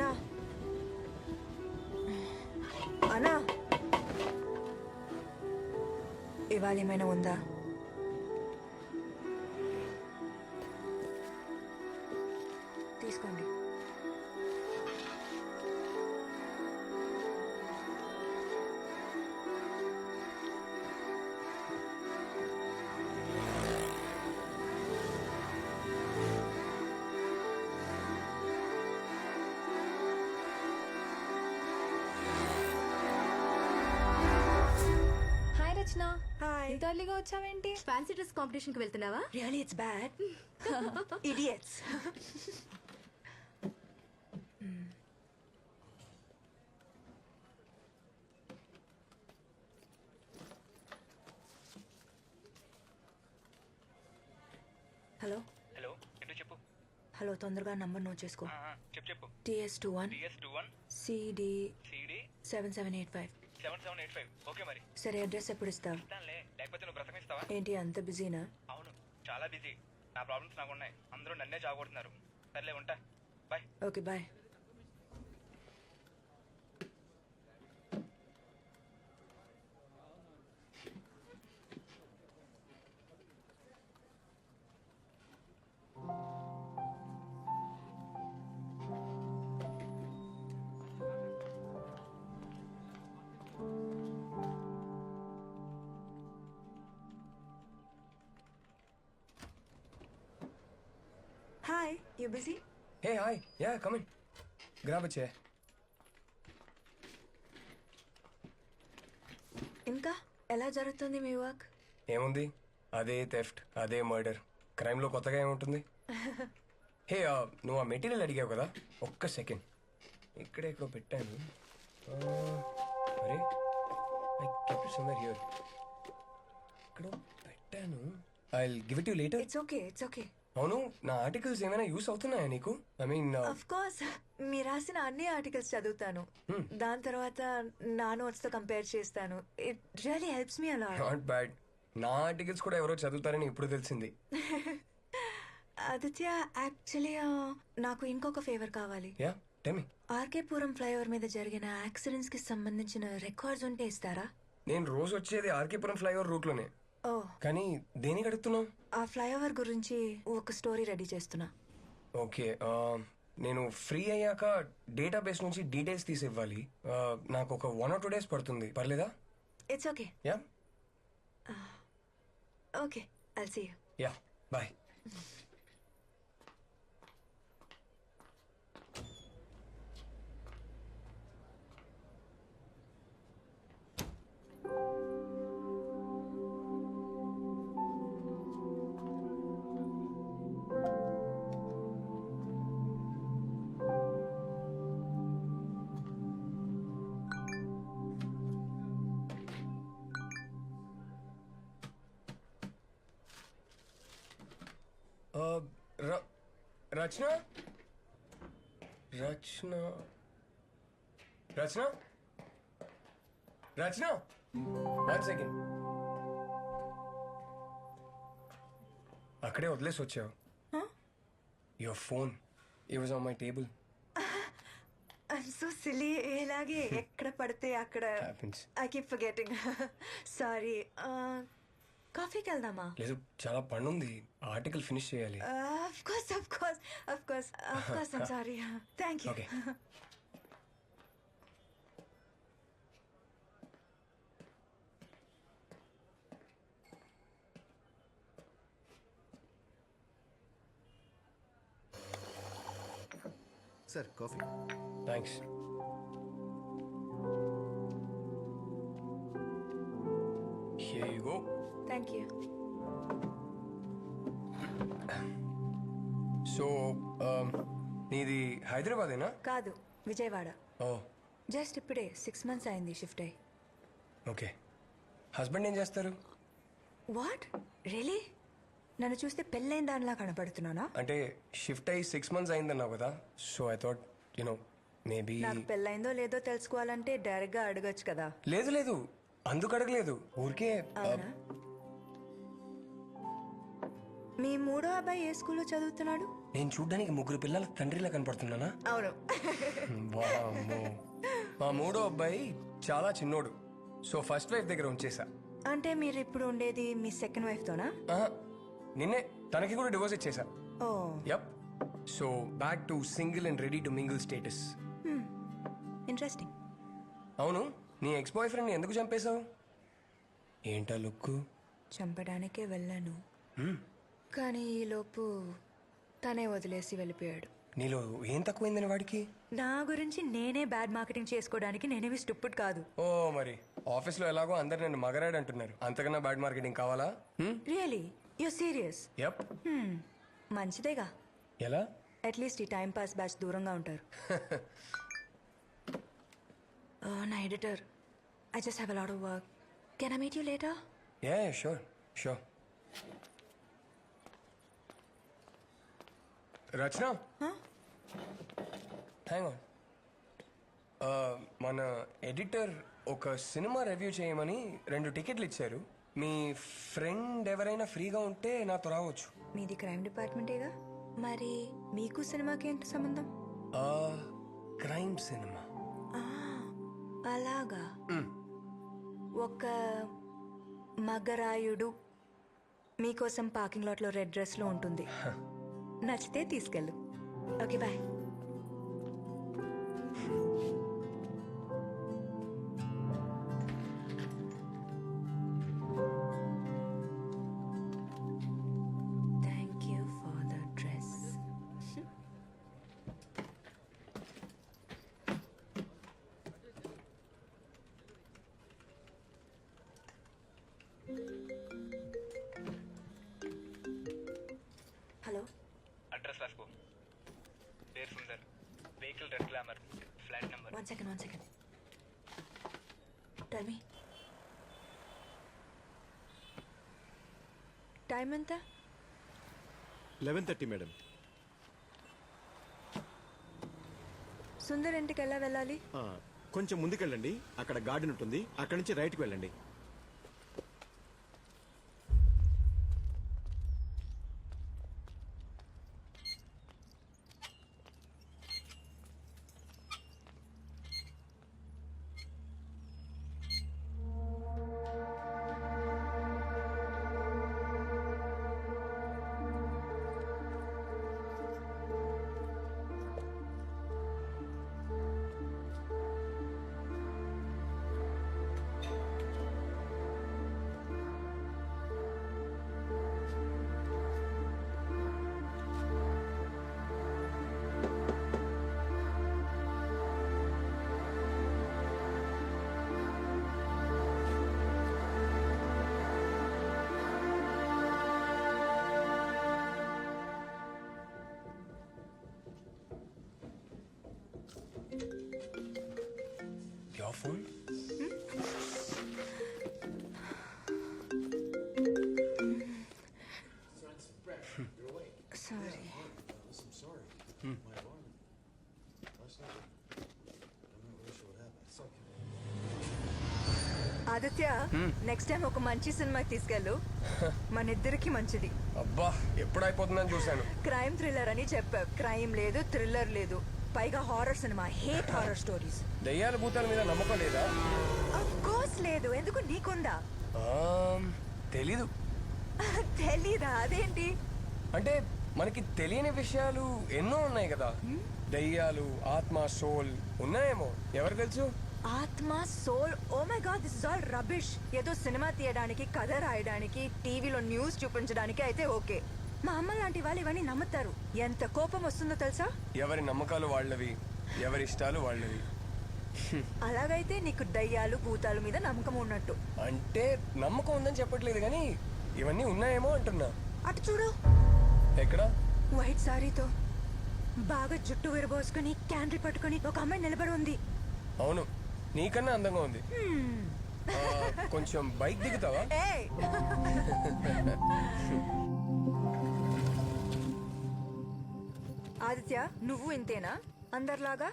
అనా అనా ఇవాళ ఏమైనా ఉందా? తీసుకోండి. హాయ్ రచన. హాయ్. ఇంత ఎర్లీగా వచ్చావేంటి? ఫ్యాన్సీ డ్రెస్ కాంపిటీషన్ కి వెళ్తున్నావా? Really it's bad. Idiots. Hello hello ఏంటో చెప్పు. హలో, తొందరగా నంబర్ నోట్ చేసుకో. చెప్పు. TS21 TS21 CD CD 7785. 7785. Okay మరి సరే, అడ్రస్ ఎప్పుడు ఇస్తావు? ఇస్తానులే, లేకపోతే నువ్వు బ్రతకనిస్తావా? ఏంటి అంత బిజీనా? అవును, చాలా బిజీ. నా ప్రాబ్లమ్స్ నాకు ఉన్నాయి. అందరూ నన్నే జాగొడుతున్నారు. సర్లే, ఉంటా. Bye. Okay bye. Hi, you busy? Hey, hi. Yeah, come in. Grab a chair. ఇంకా ఎలా జరుగుతుంది మీ వర్క్? ఏముంది, అదే థెఫ్ట్, అదే మర్డర్. క్రైమ్లో కొత్తగా ఏముంటుంది? హే, నువ్వు ఆ మెటీరియల్ అడిగావు కదా, ఒక్క సెకండ్. ఇక్కడే ఎక్కడో పెట్టాను. అరే, I kept it somewhere here. ఎక్కడో పెట్టాను. I will give it you later. It's okay, it's okay. అవును, నా ఆర్టికల్స్ ఏమైనా యూస్ అవుతున్నాయా నీకు? ఐ మీన్, ఆఫ్ కోర్స్, మీరు రాసిన అన్ని ఆర్టికల్స్ చదువుతాను. దాని తర్వాత నా నోట్స్ తో కంపేర్ చేస్తాను. It really helps me a lot. Not bad. నా ఆర్టికల్స్ కూడా ఎవరో చదువుతారని ఇప్పుడు తెలిసింది. ఆదిత్య, యాక్చువల్లీ నాకు ఇంకొక ఫేవర్ కావాలి. Yeah, tell me. RK Puram flyover మీద జరిగిన యాక్సిడెంట్స్ కి సంబంధించిన రికార్డ్స్ ఉంటే ఇస్తారా? నేను రోజు వచ్చేది ఆర్కేపురం ఫ్లైఓవర్ రూట్ లోనే. ఓ, కానీ దేనికి అడుగుతున్నావు? ఆ ఫ్లైఓవర్ గురించి ఒక స్టోరీ రెడీ చేస్తున్నా. ఓకే, నేను ఫ్రీ అయ్యాక డేటాబేస్ నుంచి డీటెయిల్స్ తీసి ఇవ్వాలి. నాకు ఒక 1 or 2 days పడుతుంది, పర్లేదా? It's okay. Yeah okay, I'll see you. Yeah, bye. Rachana Rachana Rachana Rachana 1 second. అక్కడే వదిలేసి వచ్చావు. Your phone, it was on my table. I'm so silly. ఇలాగే ఎక్కడ పడితే అక్కడ happens. I keep forgetting. Sorry. కాఫీకి వెళ్దామా? లేదు, చాలా పని ఉంది. ఆర్టికల్ ఫినిష్ చేయాలి. Of course, of course, of course, of course. I'm sorry. Thank you. Okay. Sir, coffee. Thanks. Here you go. Thank you. So నీది హైదరాబాదేనా? కాదు, విజయవాడ. ఓ, జస్ట్ ఇప్పుడే 6 months అయింది షిఫ్ట్ అయ్యి. ఓకే. హస్బెండ్ ఏం చేస్తారు? What, really? నన్ను చూస్తే పెళ్ళైన దానిలా కనపడుతున్నానా? అంటే షిఫ్ట్ అయ్యి 6 months అయిందన్నావు కదా, సో ఐ థాట్ మేబీ. నాకు పెళ్ళైందో లేదో తెలుసుకోవాలంటే డైరెక్ట్ గా అడగచ్చు కదా. లేదు లేదు, అందుకు అడగలేదు, ఊరికే. అవునా? మీ మూడో అబ్బాయి ఏ స్కూల్లో చదువుతున్నాడు? నేను చూడ్డానికి ముగ్గురు పిల్లల తండ్రిలా కనపడుతున్నానా? అవును. వామ్మో. మా మూడో అబ్బాయి చాలా చిన్నోడు, సో ఫస్ట్ వైఫ్ దగ్గర ఉంచేసా. అంటే మీరు ఇప్పుడు ఉండేది మీ సెకండ్ వైఫ్ తోనా? ఆహా, నిన్నే తనకి కూడా డివోర్స్ ఇచ్చేసా. Oh, yup. So back to single and ready to mingle status. Interesting. అవును, నీ ఎక్స్ బాయ్ ఫ్రెండ్ ఎందుకు చంపేశావు? ఏంటా లుక్కు? చంపడానికే వెళ్ళాను, కానీ ఈలోపు తనే వదిలేసి వెళ్ళిపోయాడు. నీలో ఏం తక్కువైందని వాడికి? నా గురించి నేనే బ్యాడ్ మార్కెటింగ్ చేసుకోవడానికి నేనేమి స్టూపిడ్ కాదు. ఓ మరి ఆఫీస్లో ఎలాగో అందరు నన్ను మగరాడు అంటున్నారు, అంతకన్నా బ్యాడ్ మార్కెటింగ్ కావాలా? Really you serious? యప్. మంచిదేగా, ఎలా? అట్లీస్ట్ ఈ టైం పాస్ బ్యాచ్ దూరంగా ఉంటారు. నా editor, I just have a lot of work. Can I meet you later? Yeah sure sure. Rachana, hang on. మన ఎడిటర్ ఒక సినిమా రివ్యూ చేయమని 2 టికెట్లు ఇచ్చారు. మీ ఫ్రెండ్ ఎవరైనా ఫ్రీగా ఉంటే నాతో రావచ్చు. మీది క్రైమ్ డిపార్ట్మెంటేగా, మరి మీకు సినిమాకి ఏంటి సంబంధం? Crime cinema. అలాగా. ఒక మగరాయుడు మీకోసం పార్కింగ్ లాట్లో రెడ్ డ్రెస్లో ఉంటుంది. నచ్చితే తీసుకెళ్ళు. Okay, bye. Thank you for the dress. Hello, address రాసుకో. పేరు Sundar, vehicle red Glamour, flat number. One second. Tell me time ఎంత? 11:30 మేడం. సుందర్ ఇంటికి ఎలా వెళ్ళాలి? కొంచెం ముందుకెళ్ళండి, అక్కడ గార్డెన్ ఉంటుంది, అక్కడి నుంచి రైట్కి వెళ్ళండి. Your phone? Sorry. Aditya, next time ఒక మంచి సినిమాకి తీసుకెళ్ళు. మన ఇద్దరికి మంచిది. అబ్బా, ఎప్పుడైపోతుందని చూశాను. క్రైమ్ థ్రిల్లర్ అని చెప్పావు. క్రైమ్ లేదు, థ్రిల్లర్ లేదు, పైగా horror cinema. Hate horror stories. దయ్యాల భూతాల మీద నమ్మకం లేదా? ఆఫ్ కోర్స్ లేదు. ఎందుకు, నీకుందా? తెలీదు. తెలీదా? అదేంటి? అంటే మనకి తెలియని విషయాలు ఎన్నో ఉన్నాయి కదా. దయ్యాలు, ఆత్మ, సోల్ ఉన్నాయేమో, ఎవరు తెలుసు? ఆత్మ, soul, oh my God, this is all rubbish. ఏదో సినిమా తీయడానికి, కథ రాయడానికి, టీవీలో న్యూస్ చూపించడానికి అయితే ఓకే. మా అమ్మ లాంటి వాళ్ళు ఇవన్నీ నమ్ముతారు. ఎంత కోపం వస్తుందో తెలుసా? ఎవరి నమ్మకాలు వాళ్ళవి, ఎవరి ఇష్టాలు వాళ్ళవి. అలాగైతే నీకు దయ్యాలు, భూతాల మీద నమ్మకం ఉన్నట్టు. అంటే నమ్మకం ఉందని చెప్పట్లేదు, కానీ ఇవన్నీ ఉన్నాయేమో అంటున్నా. అటు చూడు. ఎక్కడ? వైట్ సారీతో బాగా జుట్టు విరబోసుకుని, క్యాండిల్ పట్టుకుని ఒక అమ్మాయి నిలబడి ఉంది. అవును, నీకన్నా అందంగా ఉంది. కొంచెం బైక్ దిగుతావా? ఏయ్! ఆదిత్య, నువ్వు ఇంతేనా అందరిలాగా?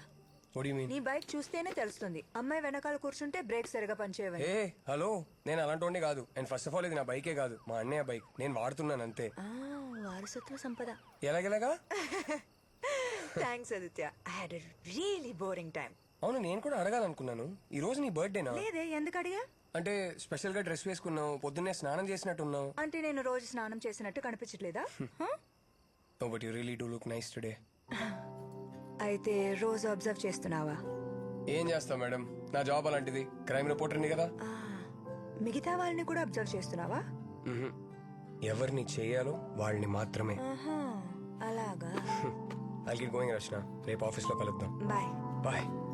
What do you mean? నీ బైక్ చూస్తేనే తెలుస్తుంది. అమ్మాయి వెనకాల కూర్చుంటే బ్రేక్ సరిగా పనిచేయవని. ఏ హలో, నేను అలాంటి కాదు. అండ్ ఫస్ట్ ఆఫ్ ఆల్ ఇది నా బైకే కాదు, మా అన్నయ్య బైక్. నేను వాడుతున్నాను అంతే. వారసత్వ సంపద. ఎలాగెలాగా? Thanks Aditya. I had a really boring time. అవును, నేను కూడా అడగాలనుకున్నాను. ఈ రోజు నీ బర్త్డేనా? లేదే, ఎందుకు అడిగా? అంటే స్పెషల్ గా డ్రెస్ వేసుకున్నావు, పొద్దున్నే స్నానం చేసినట్టున్నావు. అంటే నేను రోజు స్నానం చేసినట్టు కనిపించట్లేదా? Huh? No but you really do look nice today. అయితే రోజు అబ్జర్వ్ చేస్తున్నావా? ఏం చేస్తావు మేడం, నా జాబ్ అలాంటిది. క్రైమ్ రిపోర్టర్ని కదా. ఆ, మిగతా వాళ్ళని కూడా అబ్జర్వ్ చేస్తున్నావా? మ్హూ. ఎవరిని చేయాలో వాళ్ళని మాత్రమే. ఆహా, అలాగా. ఐల్ గెట్ గోయింగ్ రచన. రేపు ఆఫీస్లో కలుద్దాం. బాయ్. బాయ్.